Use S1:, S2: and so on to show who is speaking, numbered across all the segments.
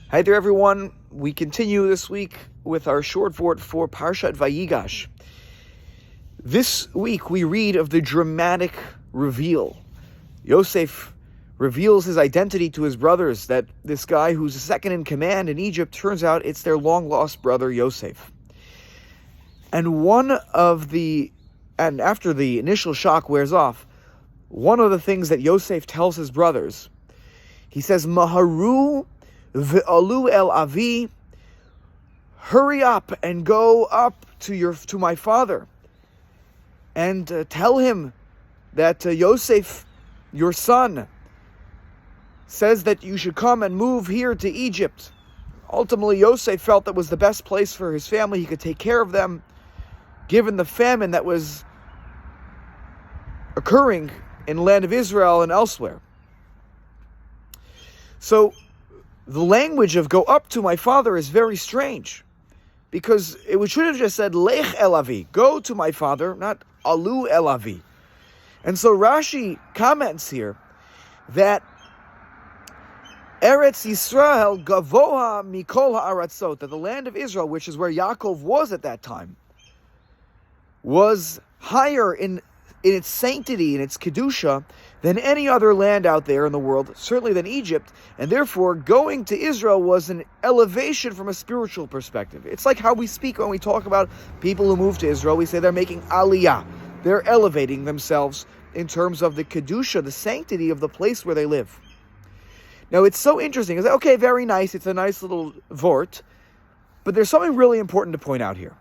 S1: Hi there, everyone. We continue this week with our short vort for Parshat Vayigash. This week we read of the dramatic reveal. Yosef reveals his identity to his brothers, that this guy who's second in command in Egypt, turns out it's their long-lost brother Yosef. And after the initial shock wears off, one of the things that Yosef tells his brothers, he says, Maharu V'alu el avi, hurry up and go up to my father, and tell him that Yosef, your son, says that you should come and move here to Egypt. Ultimately, Yosef felt that was the best place for his family. He could take care of them, given the famine that was occurring in the land of Israel and elsewhere. So the language of go up to my father is very strange, because it should have just said lech el avi, go to my father, not alu el avi. And so Rashi comments here that Eretz Yisrael gavoha mikol ha'aratzot, that the land of Israel, which is where Yaakov was at that time, was higher in its sanctity, in its kedusha, than any other land out there in the world, certainly than Egypt, and therefore going to Israel was an elevation from a spiritual perspective. It's like how we speak when we talk about people who move to Israel. We say they're making aliyah. They're elevating themselves in terms of the kedusha, the sanctity of the place where they live. Now it's so interesting. It's like, okay, very nice. It's a nice little vort, but there's something really important to point out here.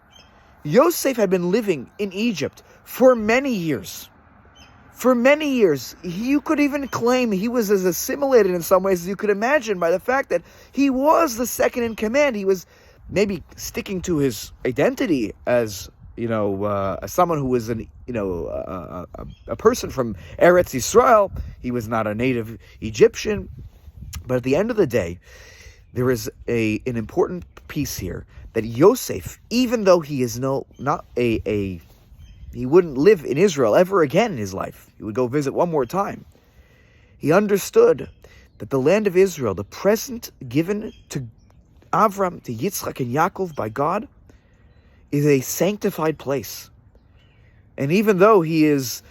S1: Yosef had been living in Egypt for many years. For many years, you could even claim he was as assimilated in some ways as you could imagine by the fact that he was the second in command. He was maybe sticking to his identity as, as someone who was a person from Eretz Yisrael. He was not a native Egyptian. But at the end of the day, there is an important piece here that Yosef, even though he is he wouldn't live in Israel ever again in his life. He would go visit one more time. He understood that the land of Israel, the present given to Avram, to Yitzchak and Yaakov by God, is a sanctified place. And even though he is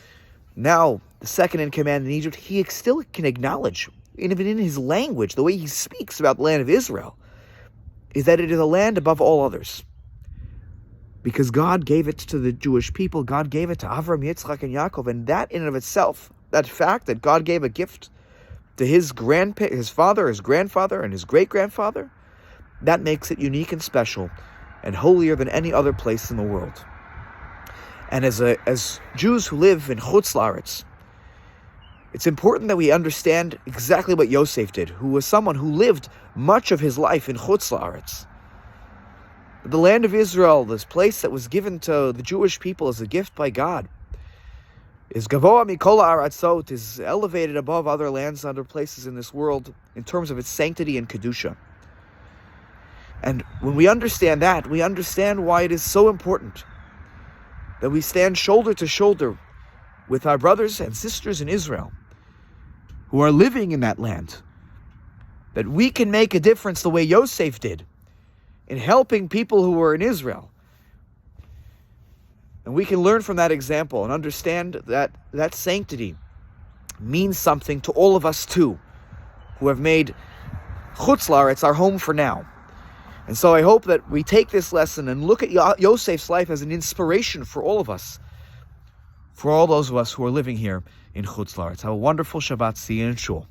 S1: now the second in command in Egypt, he still can acknowledge, even in his language, the way he speaks about the land of Israel, is that it is a land above all others. Because God gave it to the Jewish people, God gave it to Avram, Yitzchak, and Yaakov, and that in and of itself, that fact that God gave a gift to his father, his grandfather, and his great-grandfather, that makes it unique and special, and holier than any other place in the world. And as Jews who live in Chutz La'aretz, it's important that we understand exactly what Yosef did, who was someone who lived much of his life in Chutz La'aretz. The land of Israel, this place that was given to the Jewish people as a gift by God, is gavoa mikol ha'aratzot, is elevated above other lands, other places in this world in terms of its sanctity and kedusha. And when we understand that, we understand why it is so important that we stand shoulder to shoulder with our brothers and sisters in Israel who are living in that land, that we can make a difference the way Yosef did in helping people who were in Israel. And we can learn from that example and understand that that sanctity means something to all of us too, who have made Chutz La'aretz our home for now. And so I hope that we take this lesson and look at Yosef's life as an inspiration for all of us, for all those of us who are living here in Chutz La'aretz. Have a wonderful Shabbat. See you in Shul.